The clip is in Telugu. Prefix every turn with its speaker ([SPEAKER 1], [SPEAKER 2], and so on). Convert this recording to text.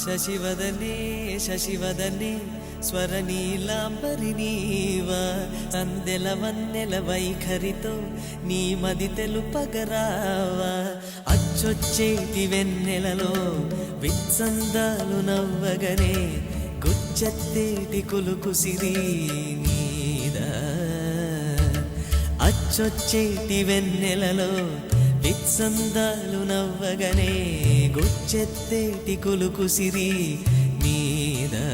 [SPEAKER 1] శశివదనే శశివదనే స్వరనీలాంబరి నీవా అందెల వన్నెల వైఖరితో నీ మది తెలుపగరావా అచ్చొచ్చేటి వెన్నెలలో విత్సందాలు నవ్వగనే గుచ్చెత్తేటి కులుకు సిరి నీదా అచ్చొచ్చేటి వెన్నెలలో విత్సందాలు నవ్వగనే గుచ్చెత్తేటి కులుకు సిరి నీదా